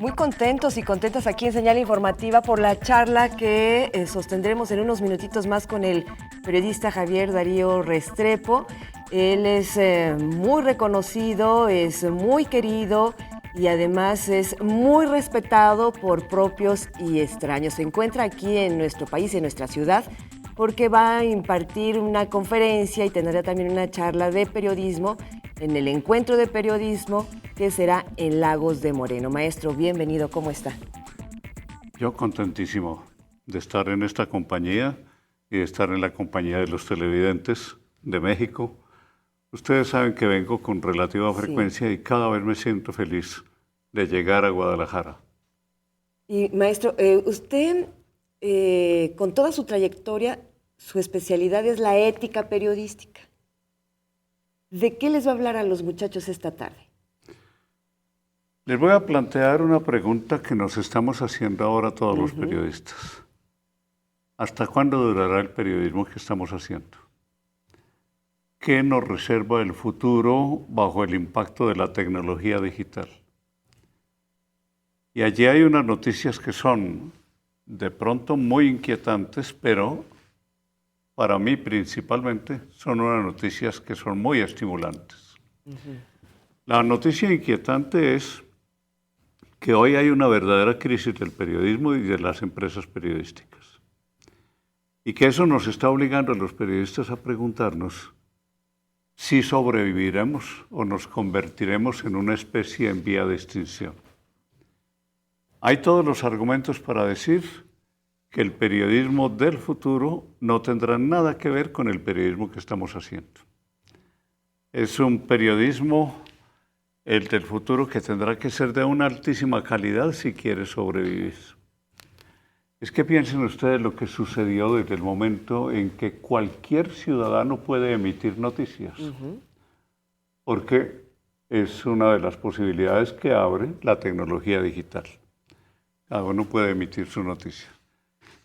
Muy contentos y contentas aquí en Señal Informativa por la charla que sostendremos en unos minutitos más con el periodista Javier Darío Restrepo. Él es muy reconocido, es muy querido y además es muy respetado por propios y extraños. Se encuentra aquí en nuestro país, en nuestra ciudad, porque va a impartir una conferencia y tendrá también una charla de periodismo en el Encuentro de Periodismo que será en Lagos de Moreno. Maestro, bienvenido, ¿cómo está? Yo contentísimo de estar en esta compañía y de estar en la compañía de los televidentes de México. Ustedes saben que vengo con relativa frecuencia y cada vez me siento feliz de llegar a Guadalajara. Y maestro, usted con toda su trayectoria, su especialidad es la ética periodística. ¿De qué les va a hablar a los muchachos esta tarde? Les voy a plantear una pregunta que nos estamos haciendo ahora todos los periodistas. ¿Hasta cuándo durará el periodismo que estamos haciendo? ¿Qué nos reserva el futuro bajo el impacto de la tecnología digital? Y allí hay unas noticias que son de pronto muy inquietantes, pero para mí principalmente son unas noticias que son muy estimulantes. La noticia inquietante es que hoy hay una verdadera crisis del periodismo y de las empresas periodísticas. Y que eso nos está obligando a los periodistas a preguntarnos si sobreviviremos o nos convertiremos en una especie en vía de extinción. Hay todos los argumentos para decir que el periodismo del futuro no tendrá nada que ver con el periodismo que estamos haciendo. Es un periodismo, el del futuro, que tendrá que ser de una altísima calidad si quiere sobrevivir. Es que piensen ustedes lo que sucedió desde el momento en que cualquier ciudadano puede emitir noticias, porque es una de las posibilidades que abre la tecnología digital. Cada uno puede emitir su noticia.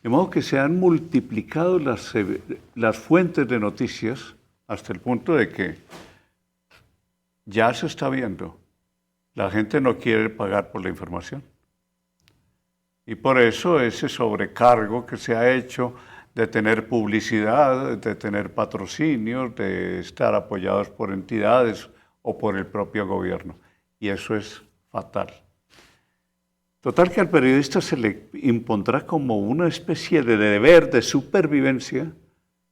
De modo que se han multiplicado las fuentes de noticias hasta el punto de que ya se está viendo. La gente no quiere pagar por la información. Y por eso ese sobrecargo que se ha hecho de tener publicidad, de tener patrocinios, de estar apoyados por entidades o por el propio gobierno. Y eso es fatal. Total que al periodista se le impondrá como una especie de deber de supervivencia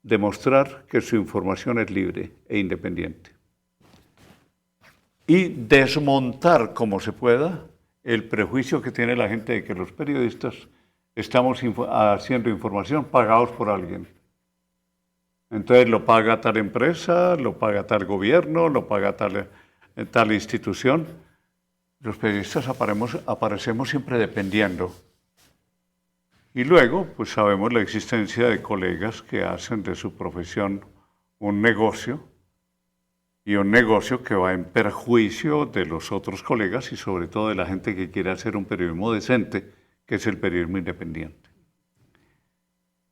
demostrar que su información es libre e independiente. Y desmontar como se pueda el prejuicio que tiene la gente de que los periodistas estamos haciendo información pagados por alguien. Entonces lo paga tal empresa, lo paga tal gobierno, lo paga tal institución. Los periodistas aparecemos siempre dependiendo. Y luego, pues sabemos la existencia de colegas que hacen de su profesión un negocio, y un negocio que va en perjuicio de los otros colegas y sobre todo de la gente que quiere hacer un periodismo decente, que es el periodismo independiente.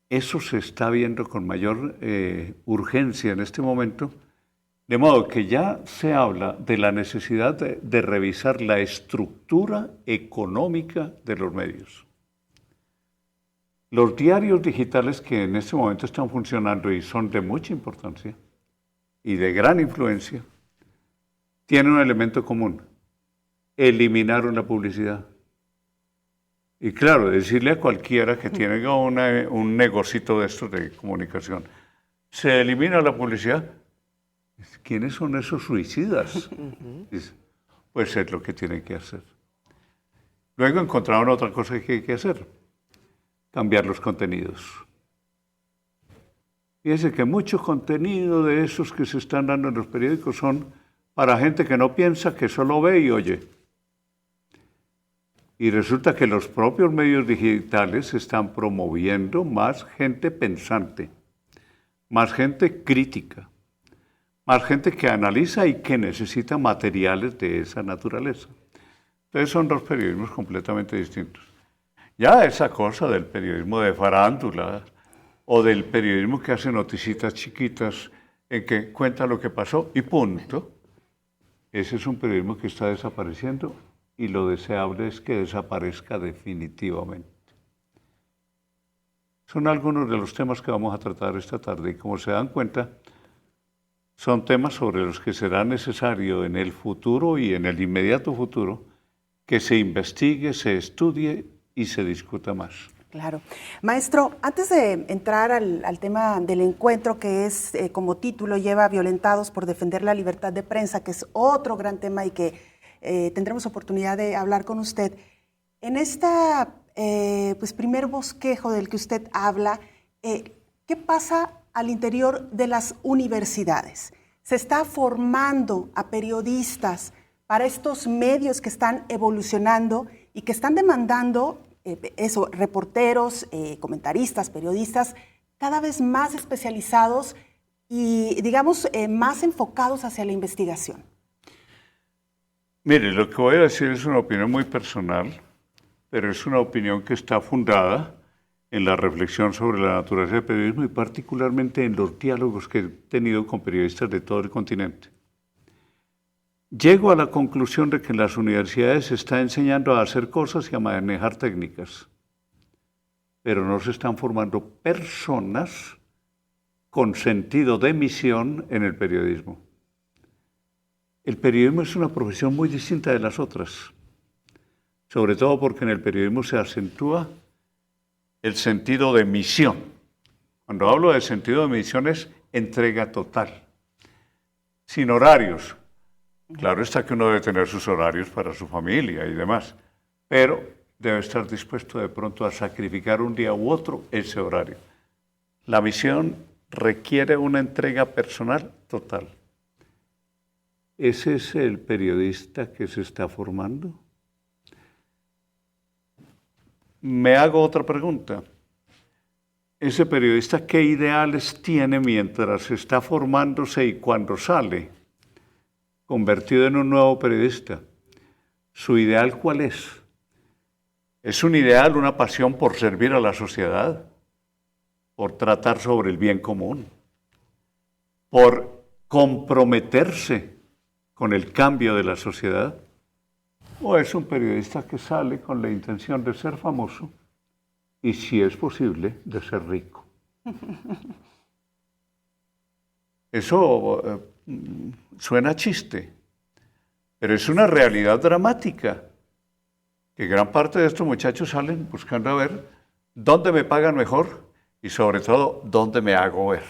Eso se está viendo con mayor urgencia en este momento, de modo que ya se habla de la necesidad de revisar la estructura económica de los medios. Los diarios digitales que en este momento están funcionando y son de mucha importancia y de gran influencia, tienen un elemento común: eliminaron la publicidad. Y claro, decirle a cualquiera que tiene un negocito de estos de comunicación, se elimina la publicidad. ¿Quiénes son esos suicidas? Pues es lo que tienen que hacer. Luego encontraron otra cosa que hay que hacer: cambiar los contenidos. Fíjense que mucho contenido de esos que se están dando en los periódicos son para gente que no piensa, que solo ve y oye. Y resulta que los propios medios digitales están promoviendo más gente pensante, más gente crítica, más gente que analiza y que necesita materiales de esa naturaleza. Entonces son dos periodismos completamente distintos. Ya esa cosa del periodismo de farándula o del periodismo que hace noticitas chiquitas en que cuenta lo que pasó y punto, ese es un periodismo que está desapareciendo y lo deseable es que desaparezca definitivamente. Son algunos de los temas que vamos a tratar esta tarde y como se dan cuenta, son temas sobre los que será necesario en el futuro y en el inmediato futuro que se investigue, se estudie y se discuta más. Claro. Maestro, antes de entrar al tema del encuentro, que es, como título, lleva Violentados por defender la libertad de prensa, que es otro gran tema y que tendremos oportunidad de hablar con usted, en esta primer bosquejo del que usted habla, ¿qué pasa al interior de las universidades? ¿Se está formando a periodistas para estos medios que están evolucionando y que están demandando reporteros, comentaristas, periodistas, cada vez más especializados y, digamos, más enfocados hacia la investigación? Mire, lo que voy a decir es una opinión muy personal, pero es una opinión que está fundada en la reflexión sobre la naturaleza del periodismo y particularmente en los diálogos que he tenido con periodistas de todo el continente. Llego a la conclusión de que en las universidades se está enseñando a hacer cosas y a manejar técnicas, pero no se están formando personas con sentido de misión en el periodismo. El periodismo es una profesión muy distinta de las otras, sobre todo porque en el periodismo se acentúa el sentido de misión. Cuando hablo de sentido de misión es entrega total, sin horarios. Claro está que uno debe tener sus horarios para su familia y demás, pero debe estar dispuesto de pronto a sacrificar un día u otro ese horario. La misión requiere una entrega personal total. ¿Ese es el periodista que se está formando? Me hago otra pregunta. ¿Ese periodista qué ideales tiene mientras está formándose y cuando sale, convertido en un nuevo periodista? ¿Su ideal cuál es? ¿Es un ideal, una pasión por servir a la sociedad? ¿Por tratar sobre el bien común? ¿Por comprometerse con el cambio de la sociedad? ¿O es un periodista que sale con la intención de ser famoso y, si es posible, de ser rico? Eso suena chiste, pero es una realidad dramática, que gran parte de estos muchachos salen buscando a ver dónde me pagan mejor y sobre todo dónde me hago ver.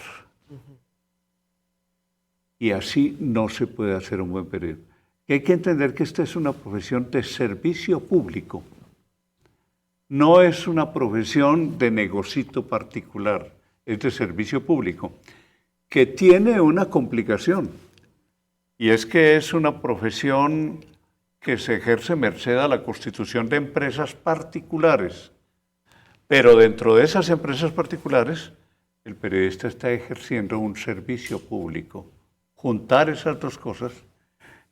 Y así no se puede hacer un buen periodismo. Que hay que entender que esta es una profesión de servicio público. No es una profesión de negocito particular, es de servicio público, que tiene una complicación. Y es que es una profesión que se ejerce merced a la constitución de empresas particulares. Pero dentro de esas empresas particulares, el periodista está ejerciendo un servicio público. Juntar esas dos cosas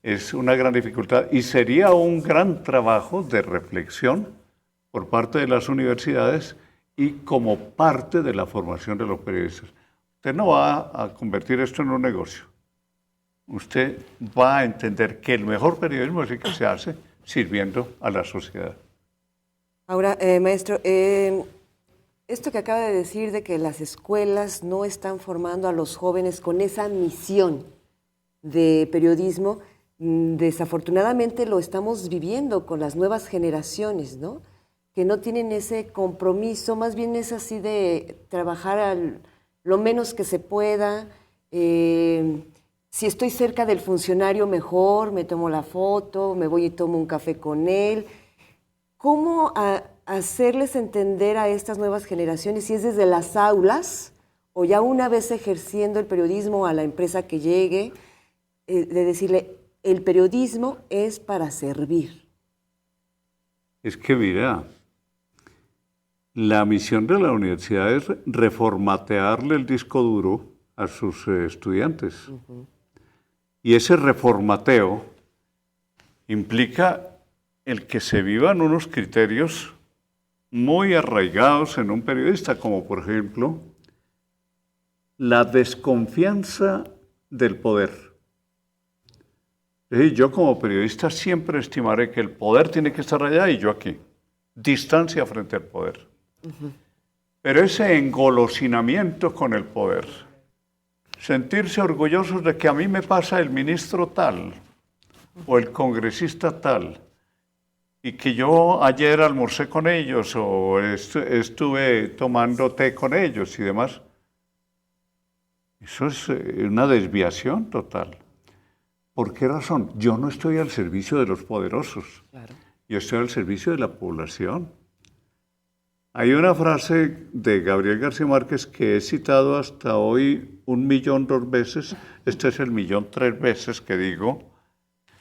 es una gran dificultad y sería un gran trabajo de reflexión por parte de las universidades y como parte de la formación de los periodistas. Usted no va a convertir esto en un negocio. Usted va a entender que el mejor periodismo es el que se hace sirviendo a la sociedad. Ahora, maestro, esto que acaba de decir de que las escuelas no están formando a los jóvenes con esa misión de periodismo, desafortunadamente lo estamos viviendo con las nuevas generaciones, ¿no? Que no tienen ese compromiso, más bien es así de trabajar lo menos que se pueda. Si estoy cerca del funcionario, mejor, me tomo la foto, me voy y tomo un café con él. ¿Cómo hacerles entender a estas nuevas generaciones, si es desde las aulas o ya una vez ejerciendo el periodismo a la empresa que llegue, de decirle, el periodismo es para servir? Es que mira, la misión de la universidad es reformatearle el disco duro a sus estudiantes. Y ese reformateo implica el que se vivan unos criterios muy arraigados en un periodista, como por ejemplo la desconfianza del poder. Y yo como periodista siempre estimaré que el poder tiene que estar allá y yo aquí. Distancia frente al poder. Pero ese engolosinamiento con el poder, sentirse orgullosos de que a mí me pasa el ministro tal o el congresista tal, y que yo ayer almorcé con ellos o estuve tomando té con ellos y demás, eso es una desviación total. ¿Por qué razón? Yo no estoy al servicio de los poderosos. Claro. Yo estoy al servicio de la población. Hay una frase de Gabriel García Márquez que he citado hasta hoy 1.000.000 veces. Este es el 1.000.003 veces que digo,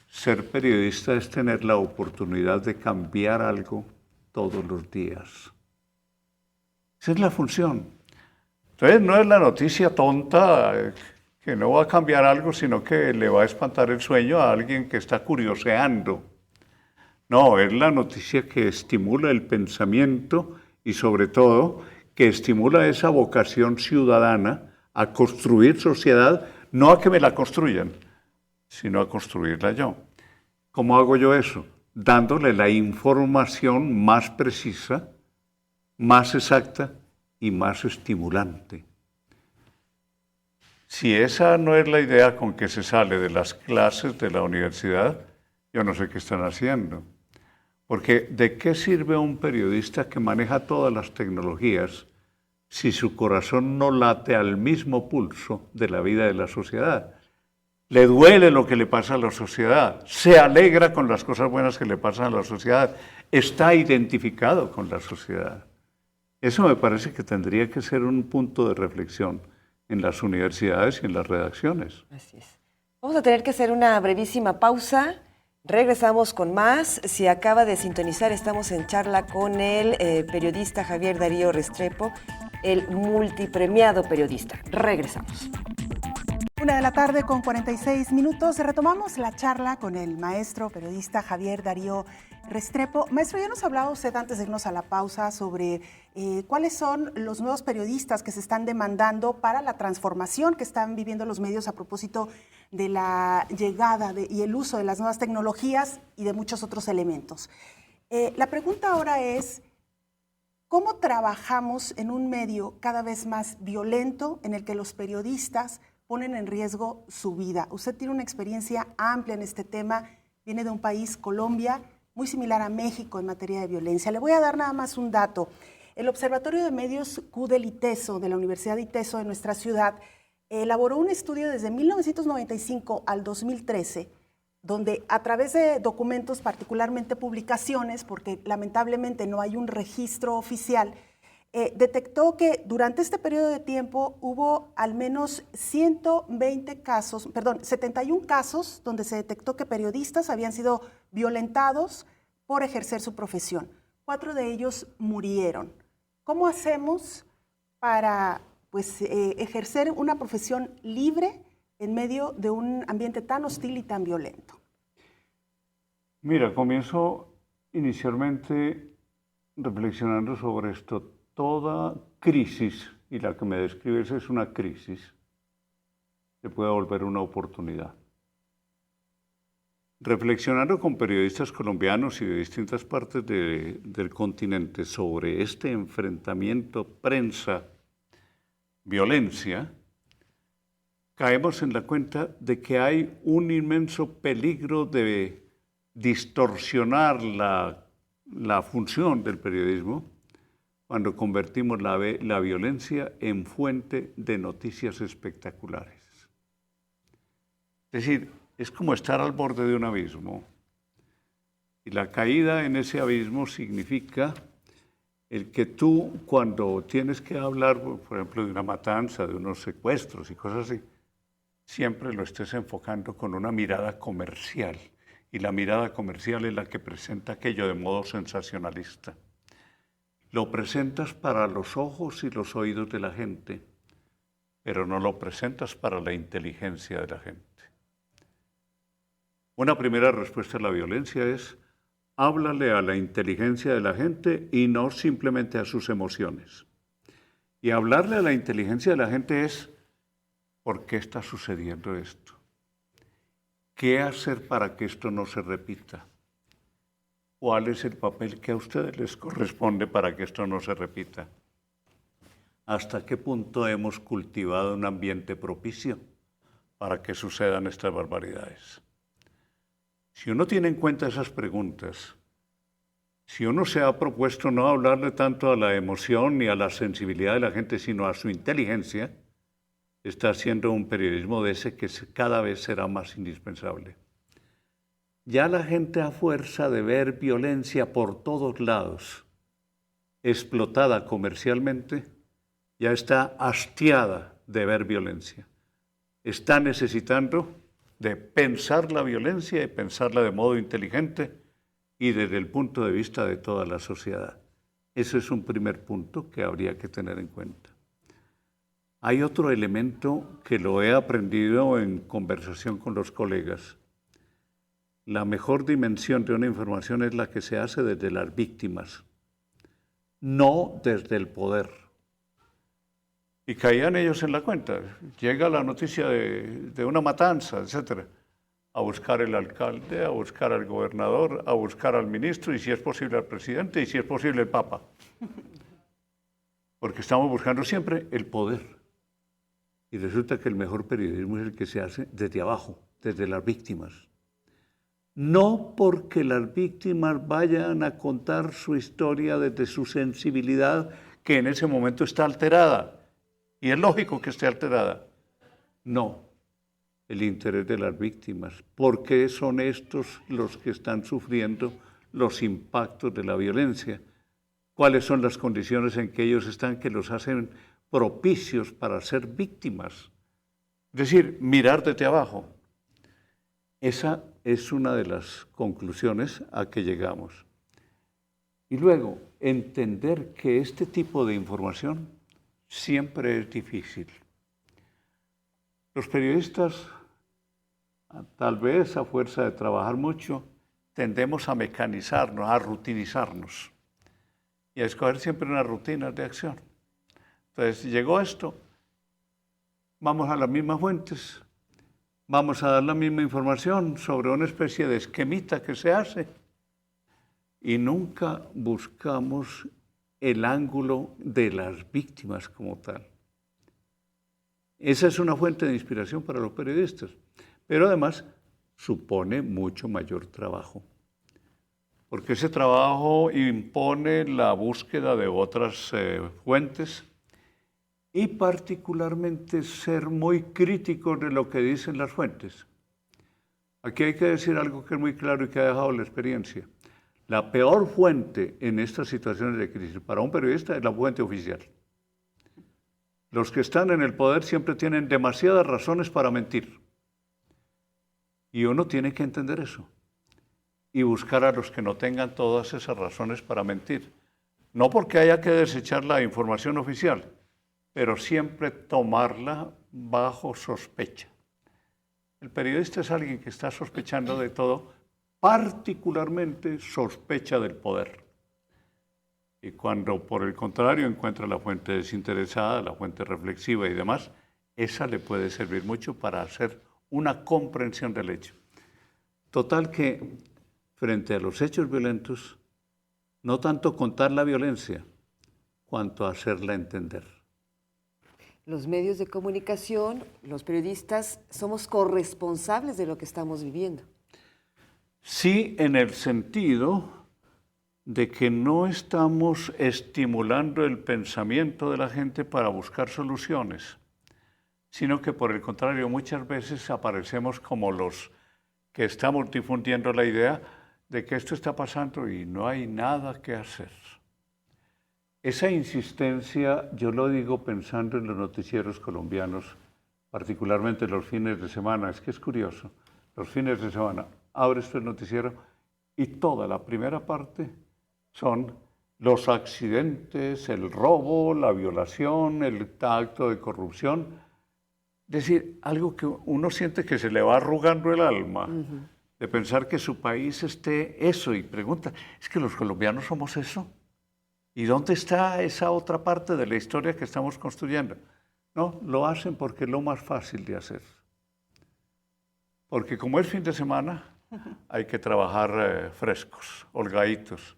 ser periodista es tener la oportunidad de cambiar algo todos los días. Esa es la función. Entonces no es la noticia tonta que no va a cambiar algo, sino que le va a espantar el sueño a alguien que está curioseando. No, es la noticia que estimula el pensamiento y sobre todo que estimula esa vocación ciudadana a construir sociedad, no a que me la construyan, sino a construirla yo. ¿Cómo hago yo eso? Dándole la información más precisa, más exacta y más estimulante. Si esa no es la idea con que se sale de las clases de la universidad, yo no sé qué están haciendo. Porque ¿de qué sirve un periodista que maneja todas las tecnologías si su corazón no late al mismo pulso de la vida de la sociedad? Le duele lo que le pasa a la sociedad, se alegra con las cosas buenas que le pasan a la sociedad, está identificado con la sociedad. Eso me parece que tendría que ser un punto de reflexión en las universidades y en las redacciones. Así es. Vamos a tener que hacer una brevísima pausa. Regresamos con más. Si acaba de sintonizar, estamos en charla con el periodista Javier Darío Restrepo, el multipremiado periodista. Regresamos. 1:46 p.m. Retomamos la charla con el maestro periodista Javier Darío Restrepo. Maestro, ya nos hablaba usted antes de irnos a la pausa sobre cuáles son los nuevos periodistas que se están demandando para la transformación que están viviendo los medios a propósito de la llegada y el uso de las nuevas tecnologías y de muchos otros elementos. La pregunta ahora es, ¿cómo trabajamos en un medio cada vez más violento en el que los periodistas ponen en riesgo su vida? Usted tiene una experiencia amplia en este tema, viene de un país, Colombia, muy similar a México en materia de violencia. Le voy a dar nada más un dato. El Observatorio de Medios Q del ITESO, de la Universidad de ITESO de nuestra ciudad, elaboró un estudio desde 1995 al 2013, donde a través de documentos, particularmente publicaciones, porque lamentablemente no hay un registro oficial, detectó que durante este periodo de tiempo hubo al menos 71 casos donde se detectó que periodistas habían sido violentados por ejercer su profesión. 4 de ellos murieron. ¿Cómo hacemos para ejercer una profesión libre en medio de un ambiente tan hostil y tan violento? Mira, comienzo inicialmente reflexionando sobre esto. Toda crisis, y la que me describes es una crisis, se puede volver una oportunidad. Reflexionando con periodistas colombianos y de distintas partes del continente sobre este enfrentamiento prensa-violencia, caemos en la cuenta de que hay un inmenso peligro de distorsionar la función del periodismo cuando convertimos la violencia en fuente de noticias espectaculares. Es decir, es como estar al borde de un abismo. Y la caída en ese abismo significa el que tú, cuando tienes que hablar, por ejemplo, de una matanza, de unos secuestros y cosas así, siempre lo estés enfocando con una mirada comercial. Y la mirada comercial es la que presenta aquello de modo sensacionalista. Lo presentas para los ojos y los oídos de la gente, pero no lo presentas para la inteligencia de la gente. Una primera respuesta a la violencia es: háblale a la inteligencia de la gente y no simplemente a sus emociones. Y hablarle a la inteligencia de la gente es: ¿por qué está sucediendo esto? ¿Qué hacer para que esto no se repita? ¿Cuál es el papel que a ustedes les corresponde para que esto no se repita? ¿Hasta qué punto hemos cultivado un ambiente propicio para que sucedan estas barbaridades? Si uno tiene en cuenta esas preguntas, si uno se ha propuesto no hablarle tanto a la emoción ni a la sensibilidad de la gente, sino a su inteligencia, está haciendo un periodismo de ese que cada vez será más indispensable. Ya la gente, a fuerza de ver violencia por todos lados, explotada comercialmente, ya está hastiada de ver violencia. Está necesitando de pensar la violencia y pensarla de modo inteligente y desde el punto de vista de toda la sociedad. Ese es un primer punto que habría que tener en cuenta. Hay otro elemento que lo he aprendido en conversación con los colegas. La mejor dimensión de una información es la que se hace desde las víctimas, no desde el poder. Y caían ellos en la cuenta. Llega la noticia de una matanza, etc. A buscar el alcalde, a buscar al gobernador, a buscar al ministro y si es posible al presidente y si es posible el papa. Porque estamos buscando siempre el poder. Y resulta que el mejor periodismo es el que se hace desde abajo, desde las víctimas. No porque las víctimas vayan a contar su historia desde su sensibilidad, que en ese momento está alterada. Y es lógico que esté alterada. No, el interés de las víctimas. ¿Por qué son estos los que están sufriendo los impactos de la violencia? ¿Cuáles son las condiciones en que ellos están que los hacen propicios para ser víctimas? Es decir, mirar desde abajo. Esa es una de las conclusiones a que llegamos. Y luego, entender que este tipo de información siempre es difícil. Los periodistas, tal vez a fuerza de trabajar mucho, tendemos a mecanizarnos, a rutinizarnos y a escoger siempre unas rutinas de acción. Entonces, llegó esto, vamos a las mismas fuentes, vamos a dar la misma información sobre una especie de esquemita que se hace y nunca buscamos el ángulo de las víctimas como tal. Esa es una fuente de inspiración para los periodistas, pero además supone mucho mayor trabajo, porque ese trabajo impone la búsqueda de otras fuentes y particularmente ser muy críticos de lo que dicen las fuentes. Aquí hay que decir algo que es muy claro y que ha dejado la experiencia. La peor fuente en estas situaciones de crisis para un periodista es la fuente oficial. Los que están en el poder siempre tienen demasiadas razones para mentir. Y uno tiene que entender eso y buscar a los que no tengan todas esas razones para mentir. No porque haya que desechar la información oficial, pero siempre tomarla bajo sospecha. El periodista es alguien que está sospechando de todo, particularmente sospecha del poder. Y cuando, por el contrario, encuentra la fuente desinteresada, la fuente reflexiva y demás, esa le puede servir mucho para hacer una comprensión del hecho. Total que, frente a los hechos violentos, no tanto contar la violencia, cuanto hacerla entender. Los medios de comunicación, los periodistas, somos corresponsables de lo que estamos viviendo. Sí, en el sentido de que no estamos estimulando el pensamiento de la gente para buscar soluciones, sino que por el contrario muchas veces aparecemos como los que estamos difundiendo la idea de que esto está pasando y no hay nada que hacer. Esa insistencia, yo lo digo pensando en los noticieros colombianos, particularmente los fines de semana, es que es curioso, los fines de semana, abres el noticiero y toda la primera parte son los accidentes, el robo, la violación, el acto de corrupción. Es decir, algo que uno siente que se le va arrugando el alma, de pensar que su país esté eso, y pregunta, ¿es que los colombianos somos eso? ¿Y dónde está esa otra parte de la historia que estamos construyendo? No, lo hacen porque es lo más fácil de hacer. porque como es fin de semana, hay que trabajar frescos, holgaditos.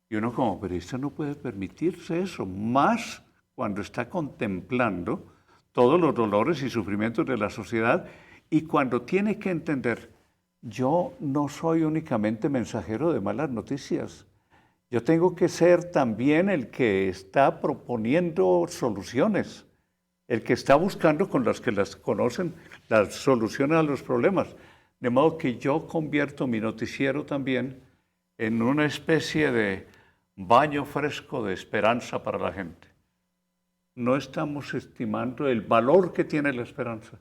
Y uno como periodista no puede permitirse eso, más cuando está contemplando todos los dolores y sufrimientos de la sociedad y cuando tiene que entender, yo no soy únicamente mensajero de malas noticias, yo tengo que ser también el que está proponiendo soluciones, el que está buscando con los que las conocen las soluciones a los problemas. De modo que yo convierto mi noticiero también en una especie de baño fresco de esperanza para la gente. No estamos estimando el valor que tiene la esperanza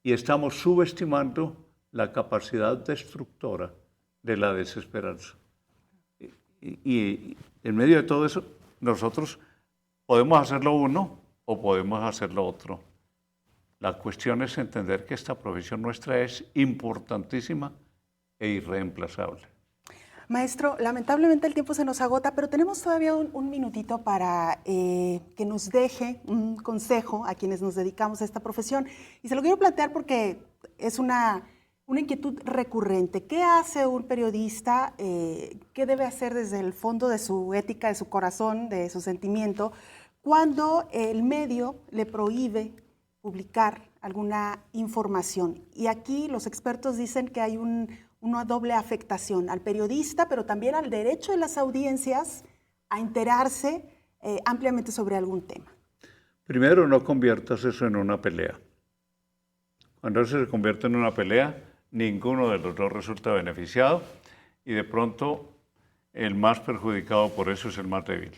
y estamos subestimando la capacidad destructora de la desesperanza. Y en medio de todo eso, nosotros podemos hacerlo uno o podemos hacerlo otro. La cuestión es entender que esta profesión nuestra es importantísima e irreemplazable. Maestro, lamentablemente el tiempo se nos agota, pero tenemos todavía un minutito para que nos deje un consejo a quienes nos dedicamos a esta profesión. Y se lo quiero plantear porque es una inquietud recurrente. ¿Qué hace un periodista? ¿Qué debe hacer desde el fondo de su ética, de su corazón, de su sentimiento, cuando el medio le prohíbe publicar alguna información? Y aquí los expertos dicen que hay una doble afectación al periodista, pero también al derecho de las audiencias a enterarse ampliamente sobre algún tema. Primero, no conviertas eso en una pelea. Cuando eso se convierte en una pelea, ninguno de los dos resulta beneficiado y de pronto el más perjudicado por eso es el más débil.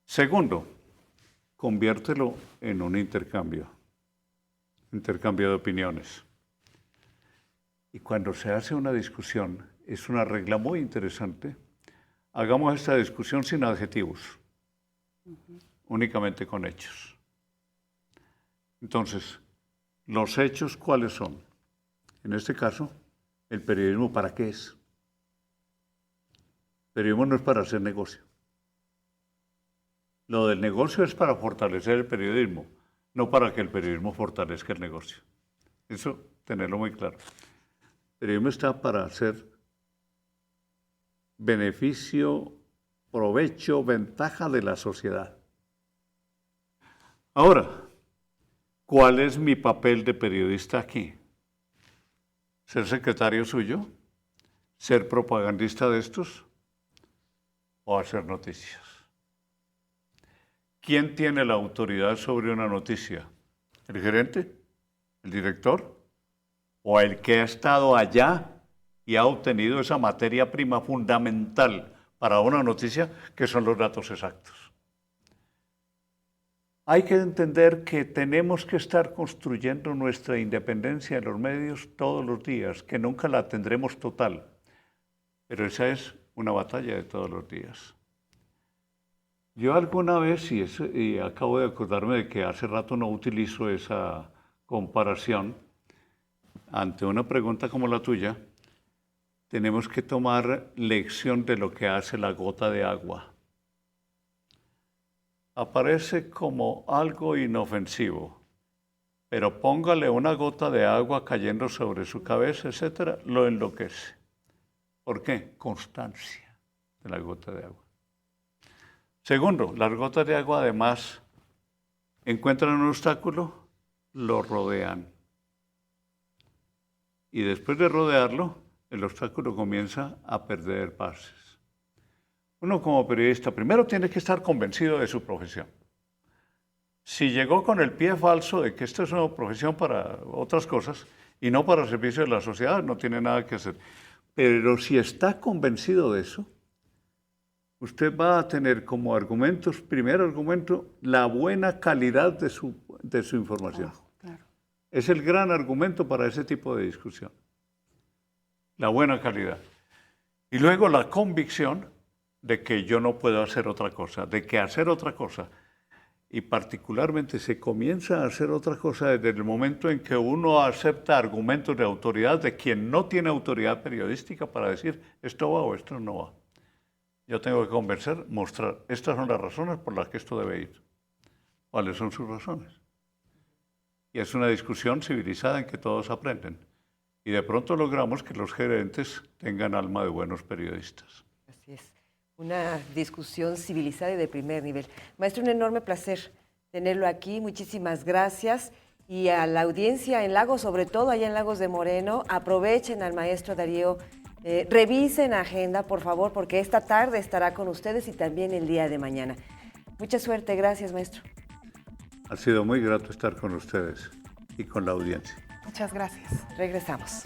Segundo, conviértelo en un intercambio de opiniones. Y cuando se hace una discusión, es una regla muy interesante, hagamos esta discusión sin adjetivos, únicamente con hechos. Entonces, ¿los hechos cuáles son? En este caso, el periodismo, ¿para qué es? El periodismo no es para hacer negocio. Lo del negocio es para fortalecer el periodismo, no para que el periodismo fortalezca el negocio. Eso, tenerlo muy claro. El periodismo está para hacer beneficio, provecho, ventaja de la sociedad. Ahora, ¿cuál es mi papel de periodista aquí? ¿Ser secretario suyo? ¿Ser propagandista de estos? ¿O hacer noticias? ¿Quién tiene la autoridad sobre una noticia? ¿El gerente? ¿El director? ¿O el que ha estado allá y ha obtenido esa materia prima fundamental para una noticia, que son los datos exactos? Hay que entender que tenemos que estar construyendo nuestra independencia en los medios todos los días, que nunca la tendremos total, pero esa es una batalla de todos los días. Yo alguna vez, y acabo de acordarme de que hace rato no utilizo esa comparación, ante una pregunta como la tuya, tenemos que tomar lección de lo que hace la gota de agua. Aparece como algo inofensivo, pero póngale una gota de agua cayendo sobre su cabeza, etcétera, lo enloquece. ¿Por qué? Constancia de la gota de agua. Segundo, las gotas de agua además encuentran un obstáculo, lo rodean. Y después de rodearlo, el obstáculo comienza a perder pases. Uno como periodista primero tiene que estar convencido de su profesión. Si llegó con el pie falso de que esta es una profesión para otras cosas y no para el servicio de la sociedad, no tiene nada que hacer. Pero si está convencido de eso, usted va a tener como argumentos, primer argumento, la buena calidad de su información. Claro. Es el gran argumento para ese tipo de discusión. La buena calidad. Y luego la convicción de que yo no puedo hacer otra cosa, de que hacer otra cosa, y particularmente se comienza a hacer otra cosa desde el momento en que uno acepta argumentos de autoridad de quien no tiene autoridad periodística para decir esto va o esto no va. Yo tengo que convencer, mostrar, estas son las razones por las que esto debe ir. ¿Cuáles son sus razones? y es una discusión civilizada en que todos aprenden. Y de pronto logramos que los gerentes tengan alma de buenos periodistas. Así es, una discusión civilizada y de primer nivel. Maestro, un enorme placer tenerlo aquí, muchísimas gracias. Y a la audiencia en Lagos, sobre todo allá en Lagos de Moreno, aprovechen al maestro Darío, revisen agenda, por favor, porque esta tarde estará con ustedes y también el día de mañana. Mucha suerte, gracias, maestro. Ha sido muy grato estar con ustedes y con la audiencia. Muchas gracias. Regresamos.